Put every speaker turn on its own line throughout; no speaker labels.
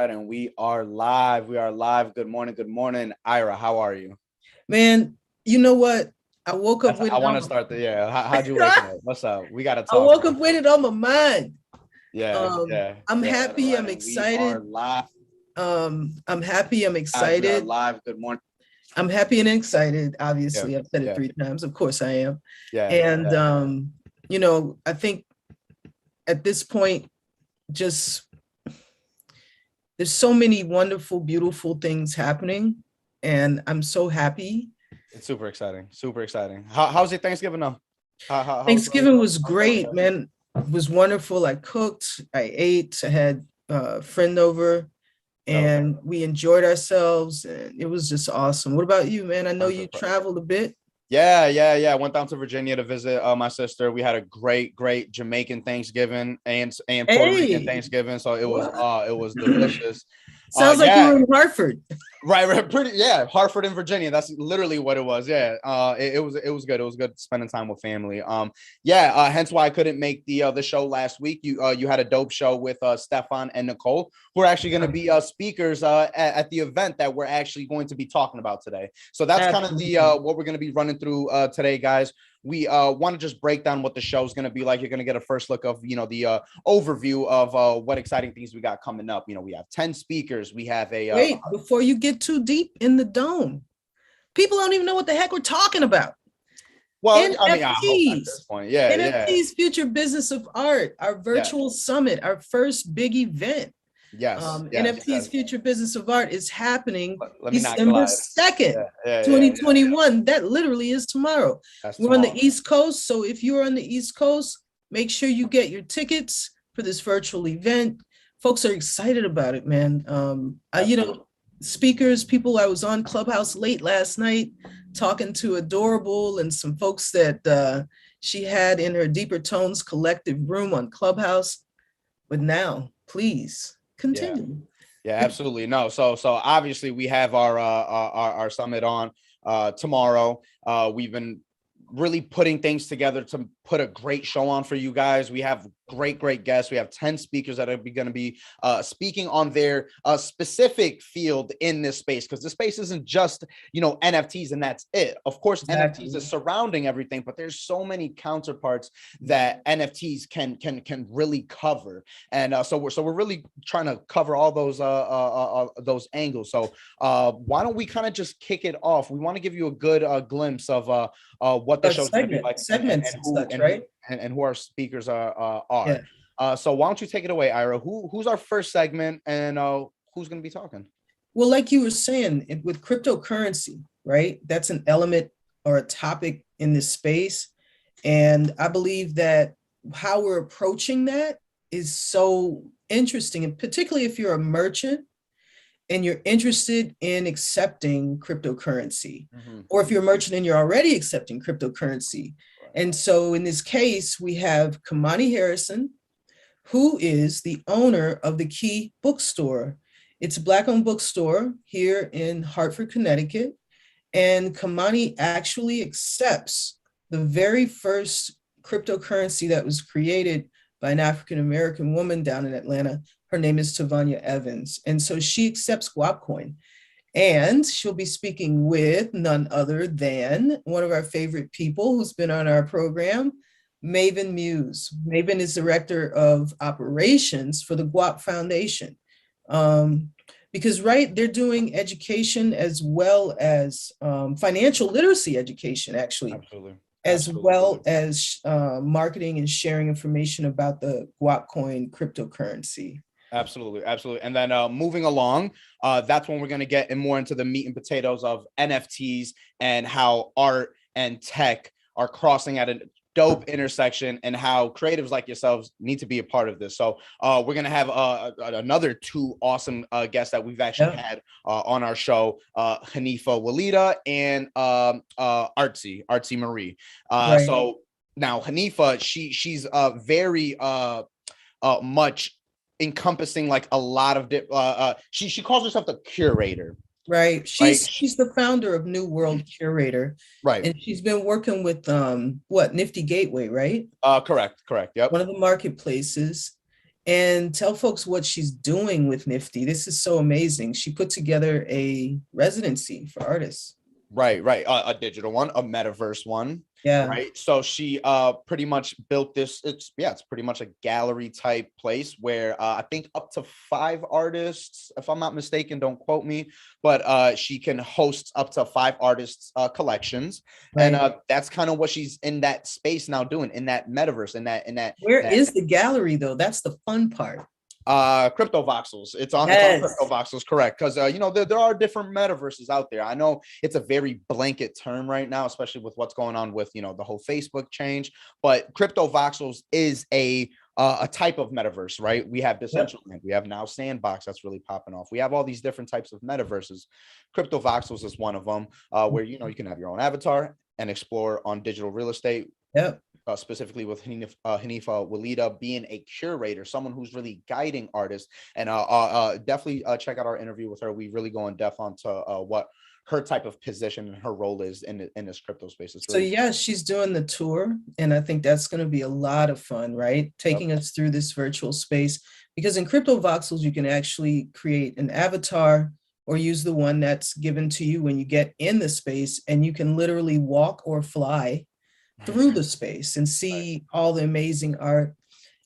right, and we are live. We are live. Good morning. Good morning, Ira. How are you?
Man, you know what? I woke up with
I
it
want
on
to
my
start how'd you wake up? What's up? We got to
I
talk
woke up
about
with
this.
it on my mind.
Yeah, yeah,
I'm
yeah. All
happy,
right,
I'm
and we are
excited.
live.
I'm happy, I'm
We are
excited.
live. Good morning.
I'm happy and excited.
Yeah,
Obviously, I've said it
yeah,
3 times. Of course I am.
yeah,
And
yeah.
I think at this point, just there's so many wonderful, beautiful things happening. And I'm so happy.
It's super exciting. Super exciting. How's your Thanksgiving though?
Thanksgiving was
How's that
great,
weekend?
man. It was wonderful. I cooked, I ate, I had a friend over
Dope.
and we enjoyed ourselves and it was just awesome. What about you, man? I know
Sounds
you
like
traveled a bit.
Yeah. I went down to Virginia to visit my sister. We had a great Jamaican Thanksgiving and Puerto Rican
Hey,
Thanksgiving. So
what?
it was delicious.
Sounds like you
Yeah,
were in Hartford.
right, pretty, yeah. Hartford in Virginia. That's literally what it was. Yeah. It was good. It was good spending time with family. Yeah. Hence why I couldn't make the show last week. You had a dope show with Stefan and Nicole, who are actually going to be speakers at the event that we're actually going to be talking about today. So that's kind of the
Absolutely.
what we're going to be running through today, guys. We want to just break down what the show is going to be like. You're going to get a first look of the overview of what exciting things we got coming up. We have 10 speakers. We have a
Wait, before you get too deep in the dome, people don't even know what the heck we're talking about.
well, I mean, I hope at this
NFTs.
point. Yeah.
NFTs, Future Business of Art, our
Yeah.
virtual summit, our first big event. NFTs
Yes.
Future Business of Art is happening
Let me not
December
glide.
2nd,
Yeah.
2021. That literally is tomorrow.
That's
We're on the
tomorrow.
East Coast. So if you're on the East Coast, make sure you get your tickets for this virtual event. Folks are excited about it, man. Speakers, people, I was on Clubhouse late last night talking to Adorable and some folks that she had in her Deeper Tones collective room on Clubhouse. But now, please
Yeah.
continue.
Yeah, absolutely. No, so obviously we have our summit on tomorrow. We've been really putting things together to put a great show on for you guys. We have great guests. We have 10 speakers that are going to be speaking on their specific field in this space, because the space isn't just NFTs and that's it. Of course,
Exactly.
NFTs is surrounding everything, but there's so many counterparts that NFTs can really cover. And so we're really trying to cover all those angles. So why don't we kind of just kick it off? We want to give you a good glimpse of what the show's going to be like,
Segments and such, right?
And who our speakers are.
Yeah.
So why don't you take it away, Ira? Who's our first segment, and who's going to be talking?
Well, like you were saying, with cryptocurrency, right? That's an element or a topic in this space. And I believe that how we're approaching that is so interesting. And particularly if you're a merchant and you're interested in accepting cryptocurrency, or if you're a merchant and you're already accepting cryptocurrency. And so in this case, we have Kamani Harrison, who is the owner of the Key Bookstore. It's a Black-owned bookstore here in Hartford, Connecticut. And Kamani actually accepts the very first cryptocurrency that was created by an African-American woman down in Atlanta. Her name is Tavania Evans. And so she accepts Guapcoin. And she'll be speaking with none other than one of our favorite people who's been on our program, Maven Muse. Maven is director of operations for the Guap Foundation. Because, right, they're doing education as well as financial literacy education, actually.
Absolutely.
As well as marketing and sharing information about the Guapcoin cryptocurrency.
Absolutely. And then moving along, that's when we're going to get more into the meat and potatoes of NFTs and how art and tech are crossing at a dope intersection, and how creatives like yourselves need to be a part of this. So we're going to have another two awesome guests that we've actually had on our show, Hanifa Walida and Artsy Marie. Right. So now Hanifa, she's very much encompassing like a lot of she calls herself the curator.
Right. She's the founder of New World Curator.
Right.
And she's been working with Nifty Gateway, right?
Correct. Yep.
One of the marketplaces. and tell folks what she's doing with Nifty. This is so amazing. She put together a residency for artists.
Right. A digital one, a metaverse one.
Yeah.
Right. So she pretty much built this. It's pretty much a gallery type place where I think up to 5 artists, if I'm not mistaken, don't quote me, but she can host up to 5 artists collections.
Right.
And that's kind of what she's in that space now doing, in that metaverse, in that
Where is the gallery though? That's the fun part.
Crypto voxels. It's on
Yes.
crypto voxels, correct? Because you know, there are different metaverses out there. I know it's a very blanket term right now, especially with what's going on with, you know, the whole Facebook change, but crypto voxels is a type of metaverse, right? We have Decentraland, we have now Sandbox that's really popping off. We have all these different types of metaverses. Crypto voxels is one of them, where, you know, you can have your own avatar and explore on digital real estate.
Yep.
Specifically with Hanifa Walida being a curator, someone who's really guiding artists. And definitely check out our interview with her. We really go in depth onto what her type of position and her role is in this crypto space. It's really
so yeah, she's doing the tour, and I think that's going to be a lot of fun, right? Taking us through this virtual space, because in crypto voxels, you can actually create an avatar or use the one that's given to you when you get in the space, and you can literally walk or fly through the space and see all the amazing art.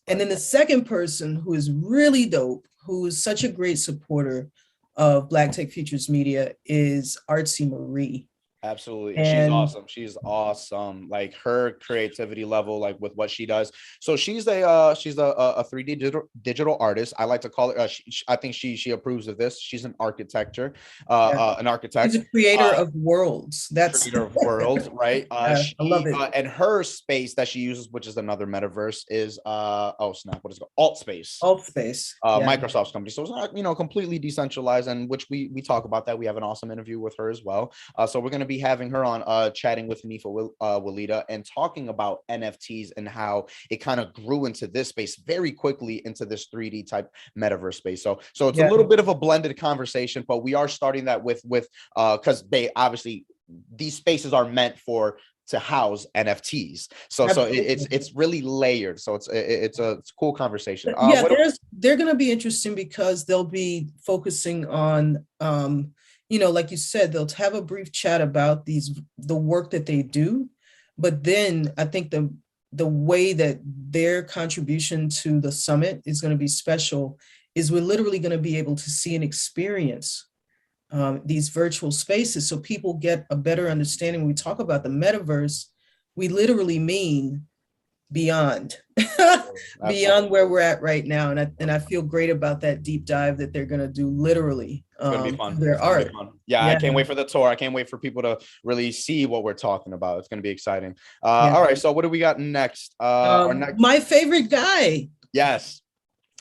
And then the second person who is really dope, who is such a great supporter of Black Tech Futures Media, is Artsy Marie.
Absolutely. And she's
And
awesome. She's awesome. Like her creativity level, like with what she does. So she's a 3D digital artist. I like to call it, I think she approves of this. She's an architecture, an architect.
she's a creator of worlds. That's
Creator of worlds, right?
I love it.
And her space that she uses, which is another metaverse, is oh snap, what is it called? Alt Space.
Alt space.
Microsoft's company. So it's not, you know, completely decentralized, and which we talk about that. We have an awesome interview with her as well. So we're going to be having her on chatting with Hanifa Walida and talking about NFTs and how it kind of grew into this space very quickly, into this 3D type metaverse space. So it's a little bit of a blended conversation, but we are starting that with because they obviously, these spaces are meant to house NFTs. So it's really layered. So it's a cool conversation.
They're going to be interesting because they'll be focusing on, you know, like you said, they'll have a brief chat about the work that they do. But then I think the way that their contribution to the summit is going to be special is we're literally going to be able to see and experience these virtual spaces, so people get a better understanding. When we talk about the metaverse, we literally mean beyond beyond where we're at right now, and I feel great about that deep dive that they're going to do literally.
It's gonna be fun.
Their art.
Yeah, I can't wait for the tour. I can't wait for people to really see what we're talking about. It's going to be exciting. All right, so what do we got next?
My favorite guy.
Yes.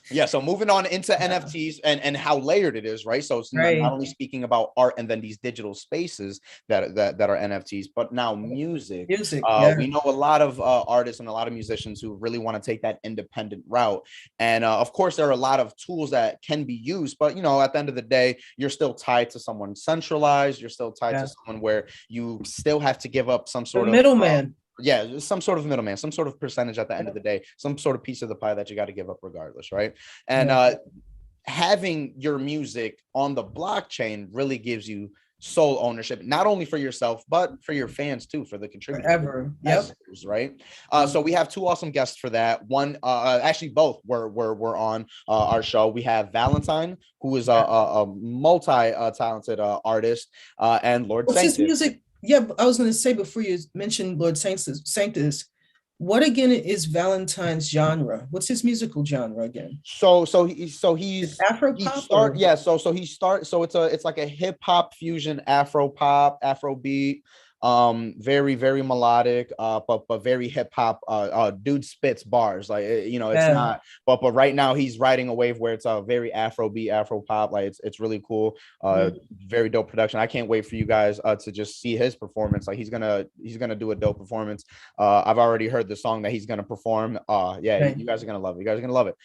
Yeah, so moving on into NFTs and how layered it is, right? So it's not only speaking about art and then these digital spaces that are NFTs, but now music. We know a lot of artists and a lot of musicians who really want to take that independent route. And of course, there are a lot of tools that can be used, but you know, at the end of the day, you're still tied to someone centralized. You're still tied to someone where you still have to give up some sort of
middleman.
Some sort of middleman, some sort of percentage at the end of the day, some sort of piece of the pie that you got to give up regardless, right? And having your music on the blockchain really gives you sole ownership, not only for yourself, but for your fans too, for the contributors. Right? So we have 2 awesome guests for that. One, actually both were on our show. We have Valentine, who is a multi-talented artist, and Lord
What's
Sanctus.
his music? Yeah, I was going to say, before you mentioned Lord Sanctus, what again is Valentine's genre? What's his musical genre again?
So he's
Afro pop.
It's like a hip hop fusion, Afro pop, Afro beat. Very melodic, but very hip hop. Dude spits bars, like you know, it's not, but right now he's riding a wave where it's a very Afro beat, Afro pop. Like it's really cool. Very dope production. I can't wait for you guys to just see his performance. Like he's gonna do a dope performance. I've already heard the song that he's gonna perform. You guys are gonna love it. You guys are gonna love it.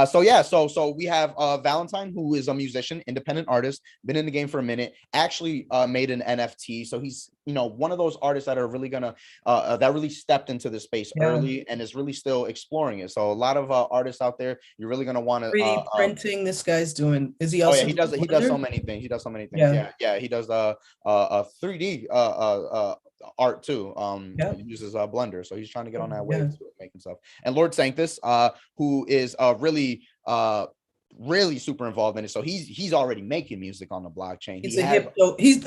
So we have Valentine, who is a musician, independent artist, been in the game for a minute. Actually, made an NFT. So he's one of those artists that are really gonna that really stepped into the space early and is really still exploring it. So a lot of artists out there, you're really gonna want to
3D printing this guy's doing. Is he
oh yeah,
also
he does so many things. He does so many things. Yeah, he does 3D art too. He uses Blender, so he's trying to get on that wave to making stuff. And Lord Sanctus, who is really super involved in it. So he's already making music on the blockchain.
He's I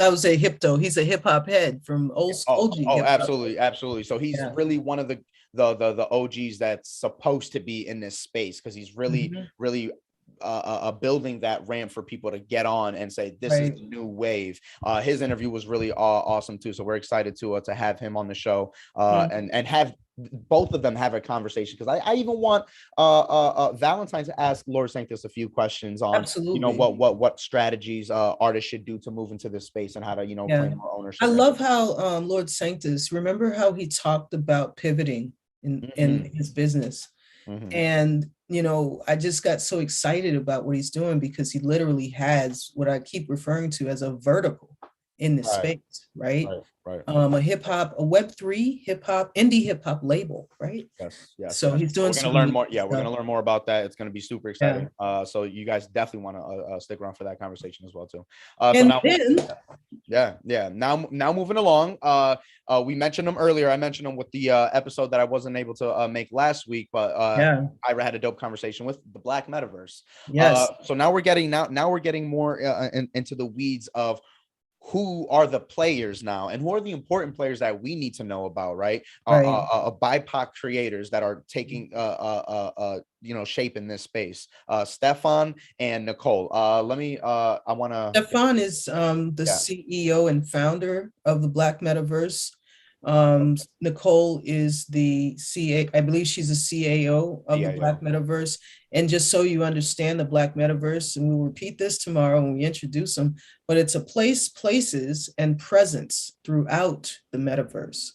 would say hipto. He's a hip hop head from OG.
Absolutely. So he's really one of the OGs that's supposed to be in this space, because he's really building that ramp for people to get on and say this is the new wave. His interview was really awesome too, so we're excited to have him on the show and have both of them have a conversation, because I even want Valentine to ask Lord Sanctus a few questions on what strategies artists should do to move into this space and how to claim more ownership.
I love how Lord Sanctus, remember how he talked about pivoting in his business. And I just got so excited about what he's doing, because he literally has what I keep referring to as a vertical in this space, right? A hip hop, a Web3 hip hop, indie hip hop label, right?
Yes.
So he's doing.
We're gonna learn more. Yeah, we're gonna learn more about that. It's gonna be super exciting. So you guys definitely want to stick around for that conversation as well too. Now moving along. We mentioned them earlier. I mentioned them with the episode that I wasn't able to make last week, but Ira had a dope conversation with the Black Metaverse. So now we're getting more into the weeds of who are the players now, and who are the important players that we need to know about, right? BIPOC creators that are taking shape in this space. Stefan and Nicole.
Stefan is the CEO and founder of the Black Metaverse. Nicole is the I believe she's the CAO of the Black Metaverse. And just so you understand the Black Metaverse, and we'll repeat this tomorrow when we introduce them, but it's a places, and presence throughout the metaverse.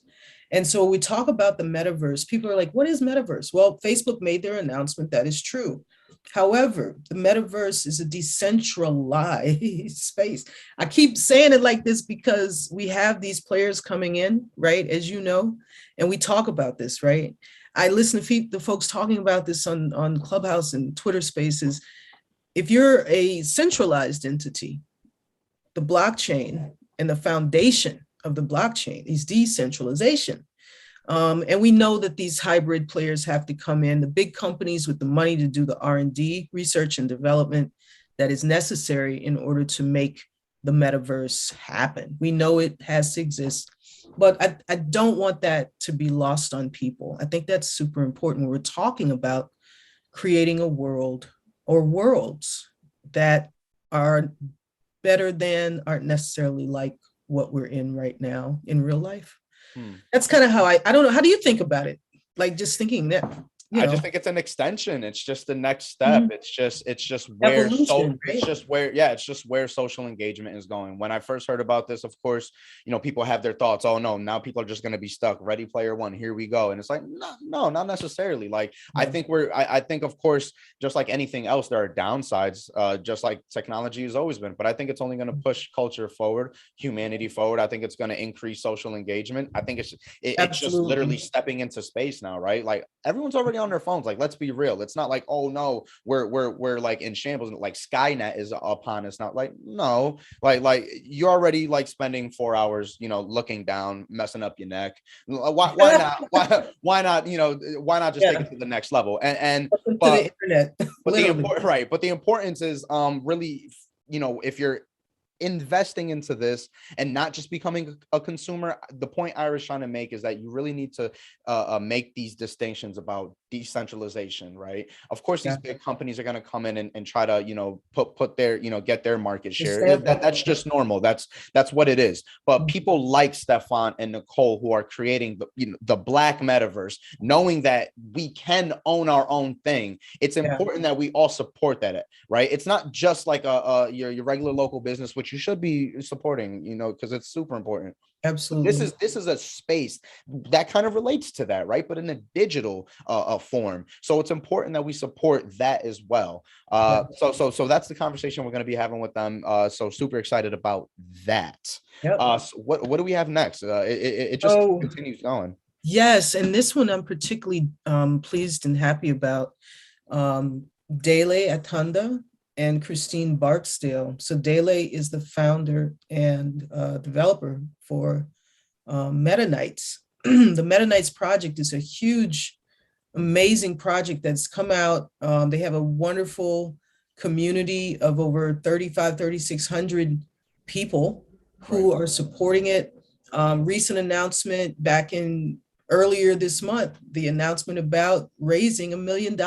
And so when we talk about the metaverse, people are like, what is metaverse? Well, Facebook made their announcement. That is true. However, the metaverse is a decentralized space. I keep saying it like this because we have these players coming in, right? As you know, and we talk about this, right? I listen to the folks talking about this on Clubhouse and Twitter Spaces. If you're a centralized entity, the blockchain and the foundation of the blockchain is decentralization. And we know that these hybrid players have to come in, the big companies with the money to do the R&D, research and development that is necessary in order to make the metaverse happen. We know it has to exist, but I don't want that to be lost on people. I think that's super important. We're talking about creating a world or worlds that are better than, aren't necessarily like what we're in right now in real life. That's kind of how I don't know. How do you think about it? Like just thinking that,
I just think it's an extension. It's just the next step. It's just where it's just where social engagement is going. When I first heard about this, of course, people have their thoughts. Oh no, now people are just going to be stuck. Ready Player One, here we go. And it's like, no, not necessarily. Like, I think I think, of course, just like anything else, there are downsides, just like technology has always been. But I think it's only going to push culture forward, humanity forward. I think it's going to increase social engagement. I think it's just literally stepping into space now, right? Like everyone's already on their phones. Like, let's be real. It's not like, oh no, we're like in shambles, like Skynet is upon us now. Like, no, like you're already like spending 4 hours, looking down, messing up your neck. Why not? Why not? Why not just take it to the next level? But
the internet.
But the importance is really, if you're investing into this and not just becoming a consumer, the point Ira's trying to make is that you really need to make these distinctions about decentralization, right? Of course, these big companies are going to come in and try to, put their, get their market share. That's just normal. That's what it is. But people like Stefan and Nicole, who are creating the Black Metaverse, knowing that we can own our own thing, it's important that we all support that, right? It's not just like your regular local business, which which you should be supporting, you know, because it's super important.
Absolutely.
This is a space that kind of relates to that, right? But in a digital form. So it's important that we support that as well. So that's the conversation we're going to be having with them. So super excited about that.
Yep.
So what do we have next? It just continues going.
Yes, and this one I'm particularly pleased and happy about. Dele Atanda and Christine Barksdale. So Dele is the founder and developer for Metaknyts. The Metaknyts project is a huge, amazing project that's come out. They have a wonderful community of over 3,600 people who are supporting it. Recent announcement back in earlier this month, the announcement about raising $1 million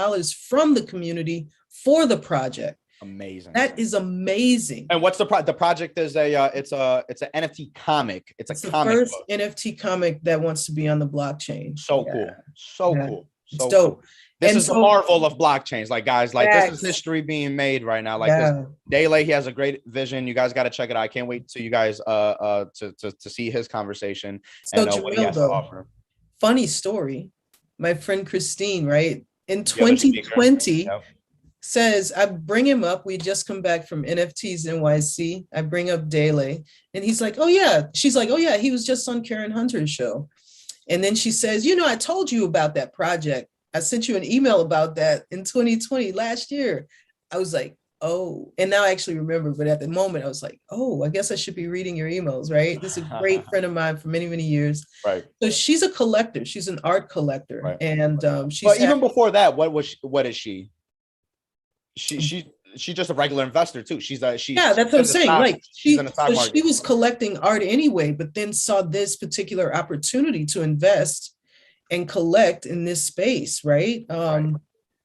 from the community for the project.
Amazing.
That is amazing.
And what's the project is it's an NFT comic. It's
the
comic
first
book.
NFT comic that wants to be on the blockchain.
So cool. So cool.
It's dope.
Cool. This is the marvel of blockchains. Like, guys, like this is history being made right now. Like this Dele, he has a great vision. You guys got to check it out. I can't wait till you guys to see his conversation and
Jamil,
what he has to offer.
Funny story. My friend Christine, right? In 2020, says, I bring him up. We just come back from NFTs NYC. I bring up Dele, and he's like, oh yeah. She's like, oh yeah, he was just on Karen Hunter's show. And then she says, you know, I told you about that project. I sent you an email about that in 2020 last year. I was like, oh, and now I actually remember, but at the moment I was like, oh, I guess I should be reading your emails, right? This is a great friend of mine for many, many years.
Right.
So she's a collector. She's an art collector. Right. And she's
but even before that, what is she? She's just a regular investor too. That's what I'm saying.
Like she was collecting art anyway, but then saw this particular opportunity to invest and collect in this space, right?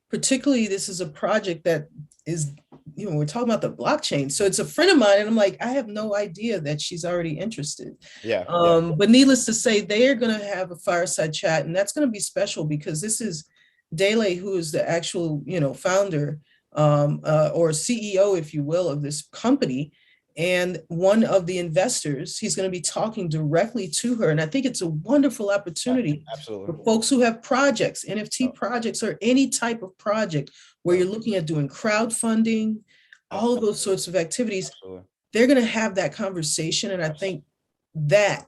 Particularly, this is a project that is, you know, we're talking about the blockchain. So it's a friend of mine, and I'm like, I have no idea that she's already interested. But needless to say, they are going to have a fireside chat, and that's going to be special because this is Dele, who is the actual, you know, founder or CEO, if you will, of this company. And one of the investors, he's going to be talking directly to her. And I think it's a wonderful opportunity for folks who have projects, NFT projects, or any type of project where you're looking at doing crowdfunding, all of those sorts of activities. They're going to have that conversation. And I think that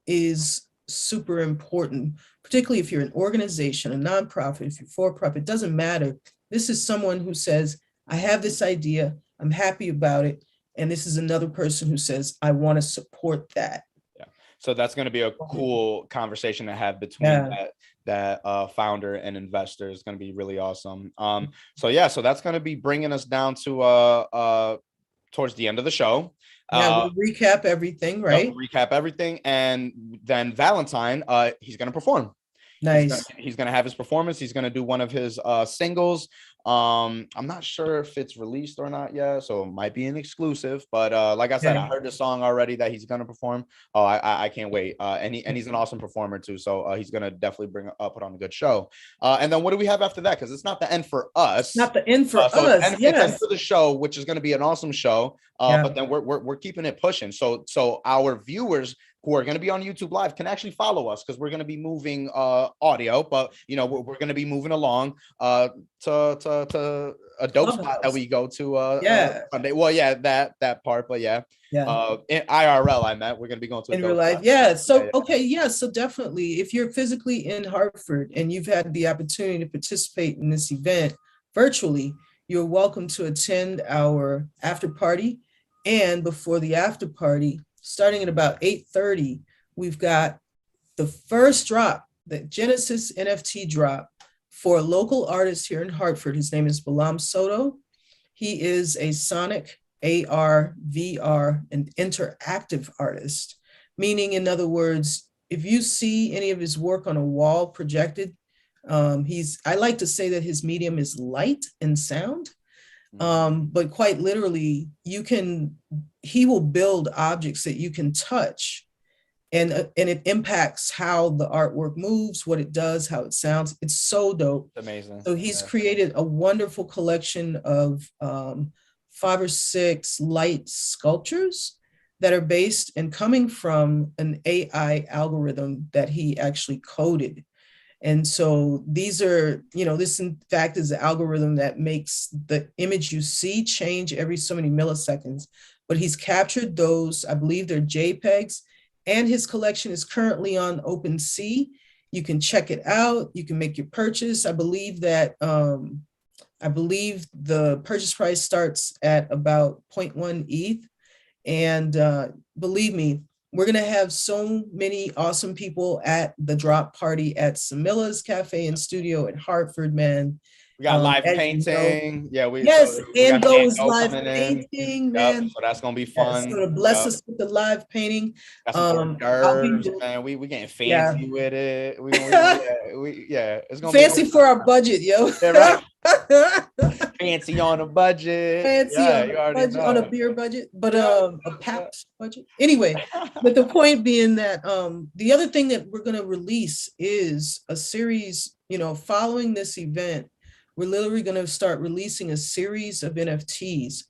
is super important, particularly if you're an organization, a nonprofit, if you're for-profit, it doesn't matter. This is someone who says, I have this idea, I'm happy about it. And this is another person who says, I want to support that.
Yeah. So that's going to be a cool conversation to have between that founder and investor. Is going to be really awesome. So that's going to be bringing us down to towards the end of the show.
We'll recap everything, right?
Recap everything. And then Valentine, he's going to perform.
Nice.
He's gonna have his performance. He's gonna do one of his singles. I'm not sure if it's released or not yet, so it might be an exclusive. But like I said, I heard the song already that he's gonna perform. Oh, I can't wait. And he's an awesome performer too. So he's gonna definitely put on a good show. And then what do we have after that? Because it's not the end for us.
Not the end for us.
It's end for the show, which is gonna be an awesome show. But then we're keeping it pushing. So our viewers who are going to be on YouTube Live can actually follow us because we're going to be moving audio, but you know we're going to be moving along to a dope spot that we go to Sunday. Well, that part, but in IRL I meant we're going to be going to
in real life. So definitely, if you're physically in Hartford and you've had the opportunity to participate in this event virtually, you're welcome to attend our after party. And before the after party, starting at about 8:30, we've got the first drop, the Genesis NFT drop for a local artist here in Hartford. His name is Balam Soto. He is a sonic AR, VR, and interactive artist, meaning, in other words, if you see any of his work on a wall projected, I like to say that his medium is light and sound. But quite literally, he will build objects that you can touch, and it impacts how the artwork moves, what it does, how it sounds. It's so dope.
Amazing.
So he's created a wonderful collection of 5 or 6 light sculptures that are based and coming from an AI algorithm that he actually coded. And so these are, this in fact is the algorithm that makes the image you see change every so many milliseconds. But he's captured those, I believe they're JPEGs, and his collection is currently on OpenSea. You can check it out. You can make your purchase. I believe the purchase price starts at about 0.1 ETH. And believe me, we're going to have so many awesome people at the drop party at Samilla's Cafe and Studio in Hartford, man.
We got live
As you know.
painting. Yeah,
Yes,
we got
and those
Daniel
live
coming in.
painting,
Yep.
man.
So that's gonna be
Yes,
fun.
so to bless
Yep.
us with the live painting.
Got some hors
I'll be
d'oeuvres, man. We getting
yeah.
fancy with it. It's gonna
Fancy
be
for our budget, yo.
yeah, right. Fancy on a budget.
Fancy
Yeah,
on
you
a
already
budget, on a
know.
beer budget, but
Yeah.
a PAPS budget. Anyway, but the point being that the other thing that we're going to release is a series, following this event, we're literally going to start releasing a series of NFTs.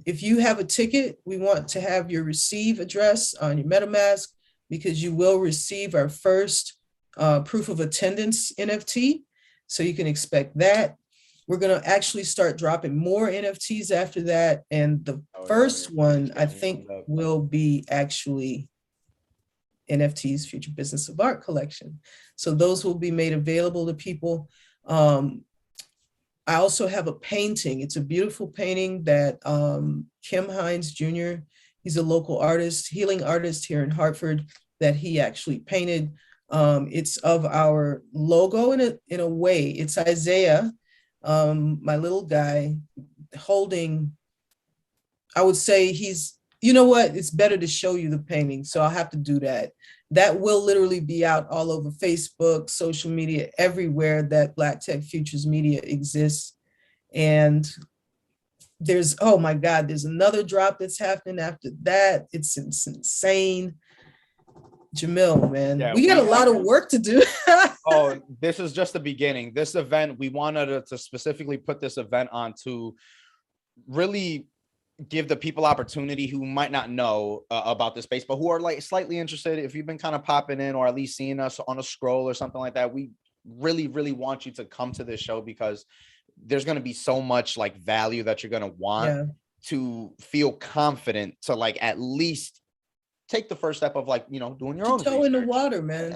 If you have a ticket, we want to have your receive address on your MetaMask, because you will receive our first proof of attendance NFT. So you can expect that. We're going to actually start dropping more NFTs after that. And the first one, I think, will be actually NFT's Future Biznss of Art collection. So those will be made available to people. I also have a painting. It's a beautiful painting that Kim Hines Jr., he's a local artist, healing artist here in Hartford, that he actually painted. It's of our logo in a way. It's Isaiah, my little guy, holding, I would say he's, you know what, it's better to show you the painting, so I'll have to do that. That will literally be out all over Facebook, social media, everywhere that Black Tech Futures Media exists. And there's, oh my God, there's another drop that's happening after that. It's insane. Jamil, man, yeah, we got a lot of work to do.
Oh, this is just the beginning. This event, we wanted to specifically put this event on to really give the people opportunity who might not know about the space, but who are like slightly interested. If you've been kind of popping in or at least seeing us on a scroll or something like that, we really, really want you to come to this show, because there's going to be so much like value that you're going to want to feel confident to like at least take the first step of like, doing your own
toe in the water, man.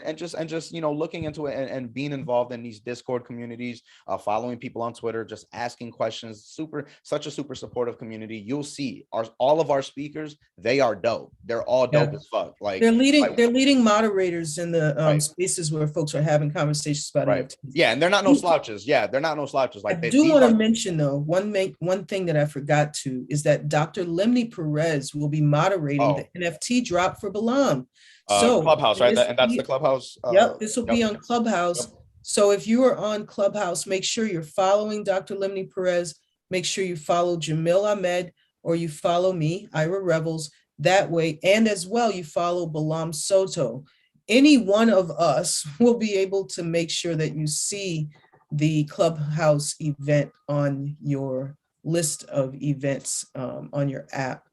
And just looking into it and being involved in these Discord communities, following people on Twitter, just asking questions. Such a super supportive community. You'll see all of our speakers, they are dope. They're all dope as fuck. Like
they're leading moderators in the spaces where folks are having conversations about it.
Yeah, and they're not no slouches. Yeah, they're not no slouches. Like
I do want to mention though, one thing that I forgot to is that Dr. Lemny Perez will be moderating the NFT drop for Balam. So
Clubhouse, right? And that's the Clubhouse.
Yep, this will be on Clubhouse. Yep. So if you are on Clubhouse, make sure you're following Dr. Lemny Perez. Make sure you follow Jamil Ahmed, or you follow me, Ira Revels, that way. And as well, you follow Balam Soto. Any one of us will be able to make sure that you see the Clubhouse event on your list of events on your app.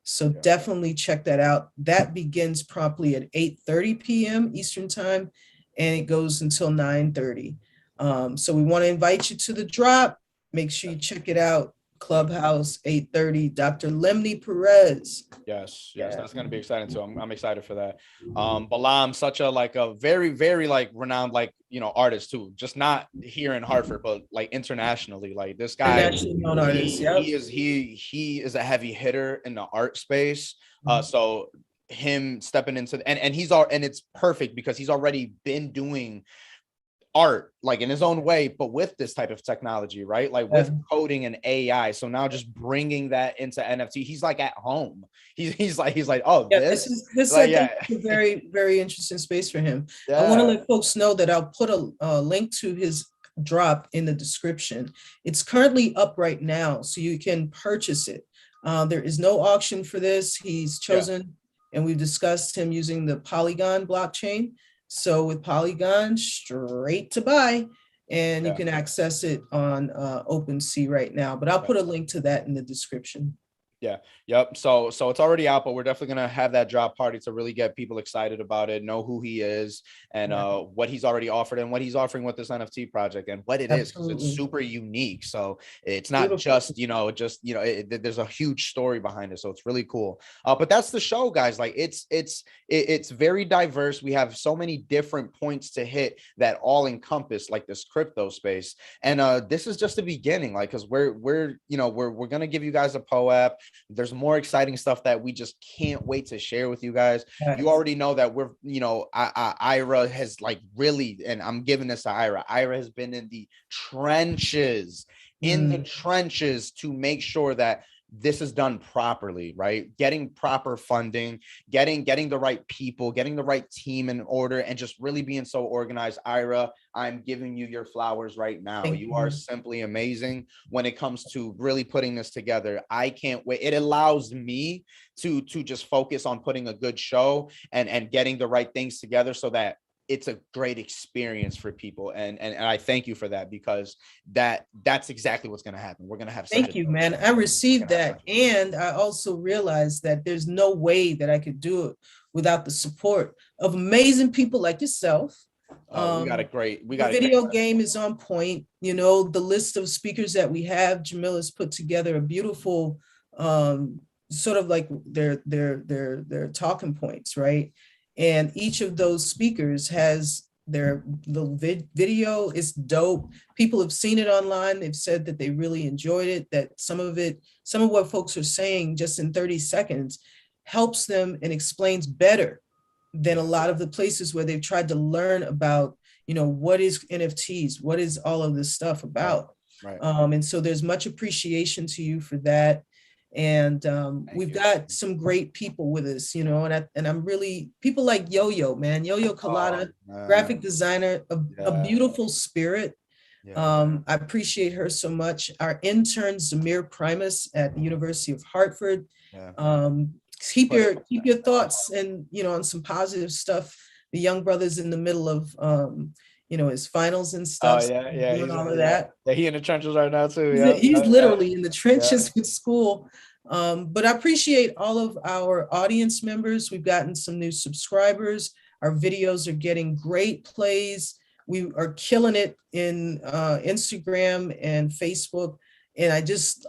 So definitely check that out. That begins promptly at 8:30 p.m. Eastern time, and it goes until 9:30. So we want to invite you to the drop. Make sure you check it out. Clubhouse, 8:30, Dr. Lemny Perez.
Yes, that's going to be exciting too. I'm excited for that. Balam, such a very, very like renowned artist too, just not here in Hartford, but like internationally. Like this guy,
known artist.
He is a heavy hitter in the art space. So him stepping into and it's perfect because he's already been doing art like in his own way, but with this type of technology, right? Like with coding and AI. So now just bringing that into NFT, he's like at home. He's like, oh, this
is a very, very interesting space for him. I want to let folks know that I'll put a link to his drop in the description. It's currently up right now, so you can purchase it. There is no auction for this. He's chosen, and we've discussed him using the Polygon blockchain. So with Polygon, straight to buy, and you can access it on OpenSea right now. But I'll put a link to that in the description.
Yeah. Yep. So it's already out, but we're definitely gonna have that drop party to really get people excited about it, know who he is, and what he's already offered and what he's offering with this NFT project and what it is, because it's
Absolutely.
super unique. So it's not
Beautiful.
just there's a huge story behind it. So it's really cool. But that's the show, guys. Like it's very diverse. We have so many different points to hit that all encompass like this crypto space. And this is just the beginning, like, because we're gonna give you guys a POAP. There's more exciting stuff that we just can't wait to share with you guys. You already know that we're, Ira has like really, and I'm giving this to Ira. Ira has been in the trenches, to make sure that this is done properly, right? Getting proper funding, getting the right people, getting the right team in order, and just really being so organized. Ira, I'm giving you your flowers right now. You are simply amazing when it comes to really putting this together. I can't wait. It allows me to just focus on putting a good show and getting the right things together so that it's a great experience for people. And I thank you for that, because that's exactly what's going to happen. We're going to have
Thank you, man. I received that. And I also realized that there's no way that I could do it without the support of amazing people like yourself. The video game is on point. You know, the list of speakers that we have, Jamil has put together a beautiful sort of like their talking points, right? And each of those speakers has the video is dope. People have seen it online. They've said that they really enjoyed it, that some of what folks are saying just in 30 seconds helps them and explains better than a lot of the places where they've tried to learn about, what is NFTs, what is all of this stuff about.
Right.
And so there's much appreciation to you for that. And we've got some great people with us, and I'm really, people like Yo-Yo, man, Yo-Yo Colada, graphic designer, a beautiful spirit. I appreciate her so much. Our intern, Zamir Primus at the University of Hartford. Keep your thoughts and, on some positive stuff. The young brother's in the middle of, his finals and stuff. Doing all of that.
Yeah, he in the trenches right now too.
He's literally in the trenches with school. But I appreciate all of our audience members. We've gotten some new subscribers. Our videos are getting great plays. We are killing it in Instagram and Facebook. And I just,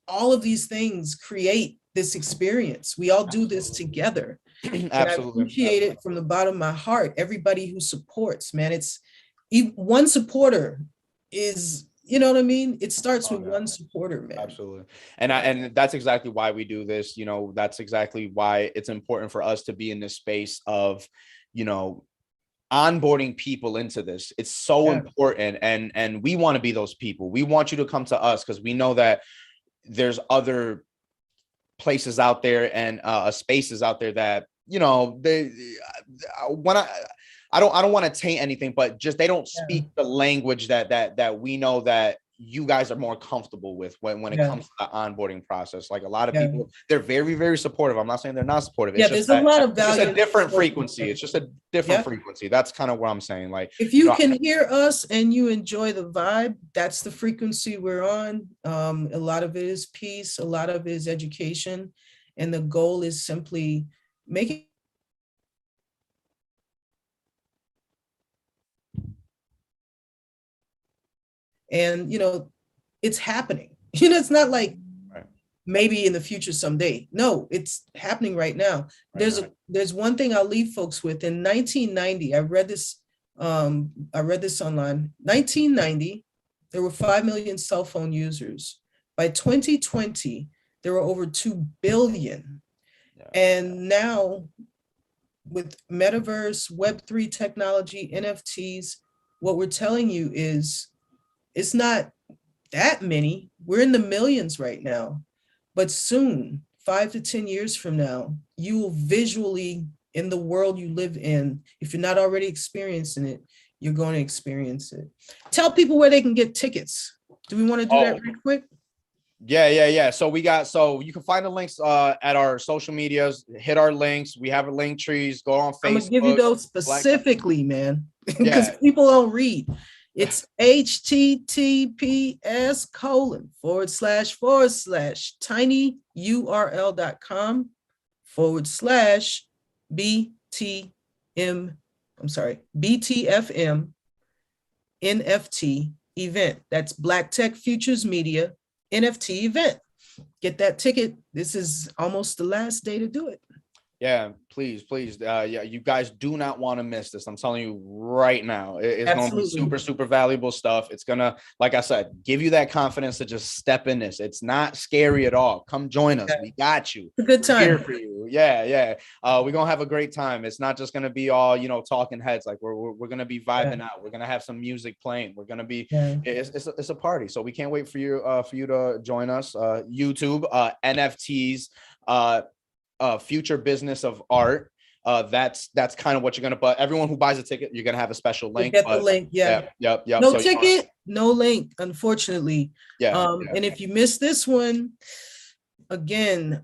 all of these things create this experience. We all do this together. And I appreciate it from the bottom of my heart. Everybody who supports, man, it's one supporter is, you know what I mean? It starts with one supporter, man.
Absolutely. And that's exactly why we do this. That's exactly why it's important for us to be in this space of, onboarding people into this. It's so important. And we want to be those people. We want you to come to us because we know that there's other places out there and spaces out there that, I don't want to taint anything, but just they don't speak the language that we know that you guys are more comfortable with when it comes to the onboarding process. Like a lot of people, they're very, very supportive. I'm not saying they're not supportive. It's just
there's a lot of value.
It's just a different frequency. It's just a different frequency. That's kind of what I'm saying. Like,
if you can hear us and you enjoy the vibe, that's the frequency we're on. A lot of it is peace. A lot of it is education. And the goal is simply making and it's happening. It's not like maybe in the future someday. No, it's happening right now. There's one thing I'll leave folks with. In 1990, I read this online. 1990, there were 5 million cell phone users. By 2020, there were over 2 billion. And now with Metaverse, Web3 technology, NFTs, what we're telling you is it's not that many. We're in the millions right now. But soon, 5 to 10 years from now, you will visually, in the world you live in, if you're not already experiencing it, you're going to experience it. Tell people where they can get tickets. Do we want to do that real quick?
Yeah. So you can find the links at our social medias, hit our links. We have a link trees, go on Facebook.
I'm gonna give you those specifically, man, because people don't read. It's https://tinyurl.com/BTM, I'm sorry, BTFM NFT event. That's Black Tech Futures Media NFT event. Get that ticket. This is almost the last day to do it.
Yeah, please. Yeah, you guys do not want to miss this. I'm telling you right now. It's going to be super valuable stuff. It's going to, like I said, give you that confidence to just step in this. It's not scary at all. Come join us. We got you.
It's a good time.
We're here for you. Yeah. We're going to have a great time. It's not just going to be all, talking heads. Like we're going to be vibing out. We're going to have some music playing. We're going to be, it's a party. So we can't wait for you to join us. YouTube, NFTs, future business of art. That's kind of what you're gonna. But everyone who buys a ticket, you're gonna have a special link.
Get the link. Yep. No ticket, no link. Unfortunately. And if you miss this one, again,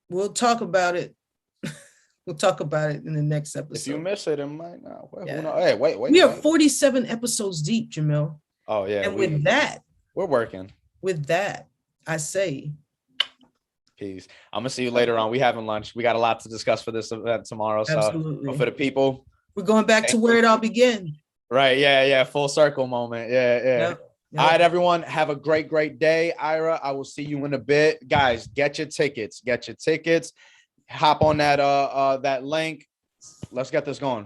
we'll talk about it. We'll talk about it in the next episode.
If you miss it, it might not. Hey, wait.
We are 47 episodes deep, Jamil.
Oh yeah.
And with that,
we're working.
With that, I say.
Peace. I'm gonna see you later on. We having lunch. We got a lot to discuss for this event tomorrow.
Absolutely.
So for the people,
we're going back to where it all began.
Right. Yeah. Full circle moment. Yeah. Yep. All right, everyone. Have a great day. Ira, I will see you in a bit. Guys, get your tickets. Hop on that link. Let's get this going.